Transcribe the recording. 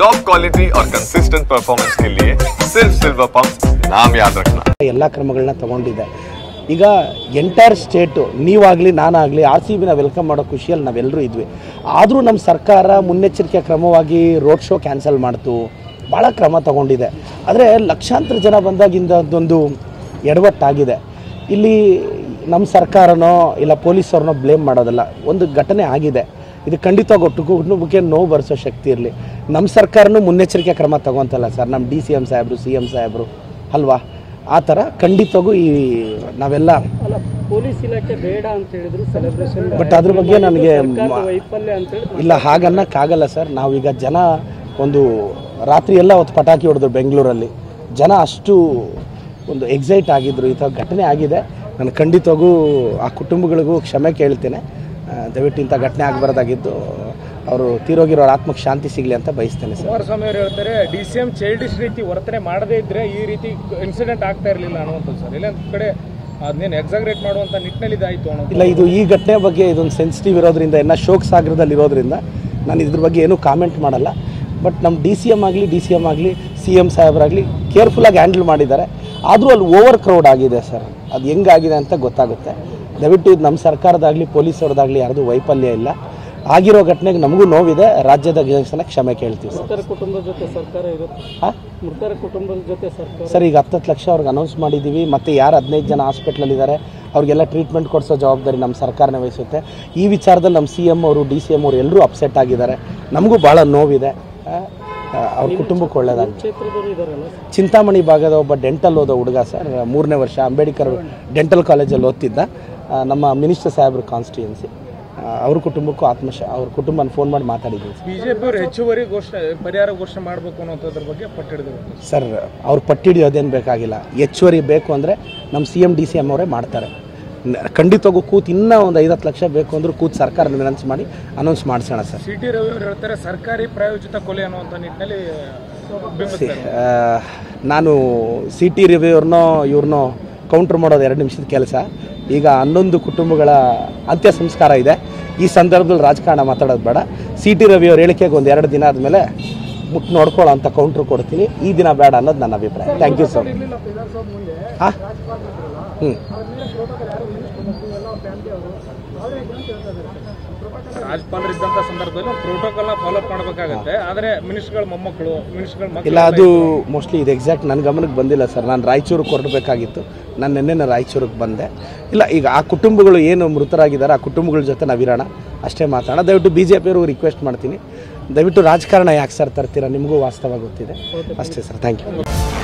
Top quality और consistent performance के लिए सिर्फ सिल्वर पंप नाम याद रखना। ಎಲ್ಲ ಕ್ರಮಗಳನ್ನ ತಗೊಂಡಿದೆ. ಈಗ ಎಂಟೈರ್ ಸ್ಟೇಟು ನೀವಾಗಲಿ ನಾನಾಗಲಿ RCBನ ವೆಲ್ಕಮ್ ಮಾಡೋ ಖುಷಿಯಲ್ಲಿ ನಾವೆಲ್ಲರೂ ಇದ್ವಿ. ಆದರೂ ನಮ್ಮ ಸರ್ಕಾರ ಮುನ್ನೆಚ್ಚರಿಕೆ ಕ್ರಮವಾಗಿ ರೋಡ್ ಶೋ ಕ್ಯಾನ್ಸಲ್ ಮಾಡ್ತು, ಭಾಳ ಕ್ರಮ ತಗೊಂಡಿದೆ. ಆದರೆ ಲಕ್ಷಾಂತರ ಜನ ಬಂದಾಗಿಂದ ಅದೊಂದು ಎಡವಟ್ಟಾಗಿದೆ. ಇಲ್ಲಿ ನಮ್ಮ ಸರ್ಕಾರನೋ ಇಲ್ಲ ಪೊಲೀಸವ್ರನ್ನೋ ಬ್ಲೇಮ್ ಮಾಡೋದಲ್ಲ, ಒಂದು ಘಟನೆ ಆಗಿದೆ. ಇದು ಖಂಡಿತವಾಗಿ ಒಟ್ಟು ಕುಟುಂಬಕ್ಕೆ ನೋವು ಬರೆಸೋ ಶಕ್ತಿ ಇರಲಿ. ನಮ್ಮ ಸರ್ಕಾರನೂ ಮುನ್ನೆಚ್ಚರಿಕೆ ಕ್ರಮ ತಗೊತಲ್ಲ ಸರ್, ನಮ್ಮ DCM ಸಾಹೇಬರು CM ಸಾಹೇಬರು ಅಲ್ವಾ, ಆ ಥರ ಖಂಡಿತವಾಗೂ ಈ ನಾವೆಲ್ಲ ಪೊಲೀಸ್ ಇಲಾಖೆ ಬೇಡ ಅಂತ ಹೇಳಿದ್ರು ಸೆಲೆಬ್ರೇಷನ್, ಬಟ್ ಅದ್ರ ಬಗ್ಗೆ ನನಗೆ ವೈಫಲ್ಯ ಅಂತ ಇಲ್ಲ ಹಾಗನ್ನಕ್ಕಾಗಲ್ಲ ಸರ್. ನಾವೀಗ ಜನ ಒಂದು ರಾತ್ರಿ ಎಲ್ಲ ಹೊತ್ತು ಪಟಾಕಿ ಹೊಡೆದ್ರು ಬೆಂಗಳೂರಲ್ಲಿ, ಜನ ಅಷ್ಟು ಒಂದು ಎಕ್ಸೈಟ್ ಆಗಿದ್ರು. ಈ ಥರ ಘಟನೆ ಆಗಿದೆ. ನಾನು ಖಂಡಿತವಾಗೂ ಆ ಕುಟುಂಬಗಳಿಗೂ ಕ್ಷಮೆ ಕೇಳ್ತೇನೆ. ದಯವಿಟ್ಟು ಇಂಥ ಘಟನೆ ಆಗಬಾರ್ದಾಗಿದ್ದು ಅವರು ತೀರೋಗಿರೋ ಆತ್ಮಕ್ಕೆ ಶಾಂತಿ ಸಿಗಲಿ ಅಂತ ಬಯಸ್ತೇನೆ ಸರ್. ಕುಮಾರಸ್ವಾಮಿ ಅವರು ಹೇಳ್ತಾರೆ DCM ಚೈಲ್ಡಿಶ್ ರೀತಿ ವರ್ತನೆ ಮಾಡದೇ ಇದ್ರೆ ಈ ರೀತಿ ಇನ್ಸಿಡೆಂಟ್ ಆಗ್ತಾ ಇರಲಿಲ್ಲ ಅನ್ನುವಂಥದ್ದು ಸರ್. ಇಲ್ಲ ಕಡೆ ಅದನ್ನೇನು ಎಕ್ಸಾಗ್ರೇಟ್ ಮಾಡುವಂಥ ನಿಟ್ಟಿನಲ್ಲಿ ಇದಾಯಿತು ಅನ್ನೋದು. ಇಲ್ಲ, ಇದು ಈ ಘಟನೆ ಬಗ್ಗೆ ಇದೊಂದು ಸೆನ್ಸಿಟಿವ್ ಇರೋದ್ರಿಂದ, ಇನ್ನು ಶೋಕ್ ಸಾಗರದಲ್ಲಿ ಇರೋದ್ರಿಂದ ನಾನು ಇದ್ರ ಬಗ್ಗೆ ಏನೂ ಕಾಮೆಂಟ್ ಮಾಡಲ್ಲ. ಬಟ್ ನಮ್ಮ DCM ಆಗಲಿ CM ಸಾಹೇಬರಾಗಲಿ ಕೇರ್ಫುಲ್ಲಾಗಿ ಹ್ಯಾಂಡಲ್ ಮಾಡಿದ್ದಾರೆ. ಆದರೂ ಅಲ್ಲಿ ಓವರ್ ಕ್ರೌಡ್ ಆಗಿದೆ ಸರ್. ಅದು ಹೆಂಗಾಗಿದೆ ಅಂತ ಗೊತ್ತಾಗುತ್ತೆ. ದಯವಿಟ್ಟು ಇದು ನಮ್ಮ ಸರ್ಕಾರದಾಗಲಿ ಪೊಲೀಸವ್ರದ್ದಾಗಲಿ ಯಾರ್ದು ವೈಫಲ್ಯ ಇಲ್ಲ. ಆಗಿರೋ ಘಟನೆಗೆ ನಮಗೂ ನೋವಿದೆ. ರಾಜ್ಯದ ಜನಕ್ಕೆ ಕ್ಷಮೆ ಕೇಳ್ತೀವಿ ಸರ್. ಮೃತರ ಕುಟುಂಬದ ಜೊತೆ ಸರ್ಕಾರ ಇರುತ್ತೆ. ಮೃತರ ಕುಟುಂಬದ ಜೊತೆ ಸರ್ಕಾರ ಸರ್ ಈಗ 10 ಲಕ್ಷ ಅವ್ರಿಗೆ ಅನೌನ್ಸ್ ಮಾಡಿದ್ದೀವಿ. ಮತ್ತು ಯಾರು 15 ಜನ ಹಾಸ್ಪಿಟ್ಲಲ್ಲಿದ್ದಾರೆ ಅವ್ರಿಗೆಲ್ಲ ಟ್ರೀಟ್ಮೆಂಟ್ ಕೊಡಿಸೋ ಜವಾಬ್ದಾರಿ ನಮ್ಮ ಸರ್ಕಾರನೇ ವಹಿಸುತ್ತೆ. ಈ ವಿಚಾರದಲ್ಲಿ ನಮ್ಮ CM ಅವರು DCM ಅವರು ಎಲ್ಲರೂ ಅಪ್ಸೆಟ್ ಆಗಿದ್ದಾರೆ. ನಮಗೂ ಭಾಳ ನೋವಿದೆ. ಅವ್ರ ಕುಟುಂಬಕ್ಕೆ ಒಳ್ಳೆಯದಾಗಿ. ಚಿಂತಾಮಣಿ ಭಾಗದ ಒಬ್ಬ ಡೆಂಟಲ್ ಓದೋ ಹುಡುಗ ಸರ್, 3ನೇ ವರ್ಷ ಅಂಬೇಡ್ಕರ್ ಡೆಂಟಲ್ ಕಾಲೇಜಲ್ಲಿ ಓದ್ತಿದ್ದ. ನಮ್ಮ ಮಿನಿಸ್ಟರ್ ಸಾಹೇಬ್ರ ಕಾನ್ಸ್ಟಿಟ್ಯೂನ್ಸಿ. ಅವ್ರ ಕುಟುಂಬಕ್ಕೂ ಅವ್ರ ಕುಟುಂಬನ ಫೋನ್ ಮಾಡಿ ಮಾತಾಡಿದ್ದೀವಿ. BJP ಅವರು ಹೆಚ್ಚುವರಿ ಪರಿಹಾರ ಘೋಷಣೆ ಮಾಡಬೇಕು ಅನ್ನೋದ್ರ ಬಗ್ಗೆ ಪಟ್ಟಿಡಿದ್ರು ಸರ್. ಅವ್ರು ಪಟ್ಟಿಡಿಯೋದೇನು ಬೇಕಾಗಿಲ್ಲ. ಹೆಚ್ಚುವರಿ ಬೇಕು ಅಂದರೆ ನಮ್ಮ CM DCM ಅವರೇ ಮಾಡ್ತಾರೆ. ಖಂಡಿತವಾಗೂ ಕೂತು ಇನ್ನೂ ಒಂದು 50 ಲಕ್ಷ ಬೇಕು ಅಂದರೂ ಕೂತು ಸರ್ಕಾರ ವಿನಂತಿ ಮಾಡಿ ಅನೌನ್ಸ್ ಮಾಡಿಸೋಣ ಸರ್. CT ರವಿ ಅವರು ಹೇಳ್ತಾರೆ ಸರ್ಕಾರಿ ಪ್ರಾಯೋಜಿತ ಕೊಲೆ ಅನ್ನುವಂಥ ನಿಟ್ಟಿನಲ್ಲಿ ನಾನು CT ರವಿ ಅವ್ರನ್ನೋ ಇವ್ರನ್ನೋ ಕೌಂಟ್ರ್ ಮಾಡೋದು 2 ನಿಮಿಷದ ಕೆಲಸ. ಈಗ 11 ಕುಟುಂಬಗಳ ಅಂತ್ಯ ಸಂಸ್ಕಾರ ಇದೆ. ಈ ಸಂದರ್ಭದಲ್ಲಿ ರಾಜಕಾರಣ ಮಾತಾಡೋದು ಬೇಡ. CT ರವಿ ಅವ್ರ ಹೇಳಿಕೆಗೆ ಒಂದು 2 ದಿನ ಆದಮೇಲೆ ಮುಟ್ಟು ನೋಡ್ಕೊಳ್ಳೋ ಅಂತ ಕೌಂಟ್ರ್ ಕೊಡ್ತೀನಿ. ಈ ದಿನ ಬೇಡ ಅನ್ನೋದು ನನ್ನ ಅಭಿಪ್ರಾಯ. Thank you sir. ಹಾಂ ರಾಜ್ಯಪಾಲರು ಇದ್ದಂಥ ಸಂದರ್ಭದಲ್ಲಿ ಪ್ರೋಟೋಕಾಲ್ನ ಫಾಲೋಅಪ್ ಮಾಡಬೇಕಾಗುತ್ತೆ. ಆದರೆ ಮಿನಿಸ್ಟರ್ಗಳ ಮೊಮ್ಮಕ್ಕಳು ಇಲ್ಲ, ಅದು ಮೋಸ್ಟ್ಲಿ ಇದು ಎಕ್ಸಾಕ್ಟ್ ನನ್ನ ಗಮನಕ್ಕೆ ಬಂದಿಲ್ಲ ಸರ್. ನಾನು ರಾಯಚೂರಿಗೆ ಹೊರಡಬೇಕಾಗಿತ್ತು. ನಾನು ನಿನ್ನೆ ರಾಯಚೂರಿಗೆ ಬಂದೆ. ಇಲ್ಲ, ಈಗ ಆ ಕುಟುಂಬಗಳು ಏನು ಮೃತರಾಗಿದ್ದಾರೆ ಆ ಕುಟುಂಬಗಳ ಜೊತೆ ನಾವಿರೋಣ, ಅಷ್ಟೇ ಮಾತಾಡೋಣ. ದಯವಿಟ್ಟು BJP ಅವ್ರಿಗೆ ರಿಕ್ವೆಸ್ಟ್ ಮಾಡ್ತೀನಿ, ದಯವಿಟ್ಟು ರಾಜಕಾರಣ ಯಾಕೆ ಸರ್ ತರ್ತೀರಾ, ನಿಮಗೂ ವಾಸ್ತವ ಗೊತ್ತಿದೆ ಅಷ್ಟೇ ಸರ್. Thank you.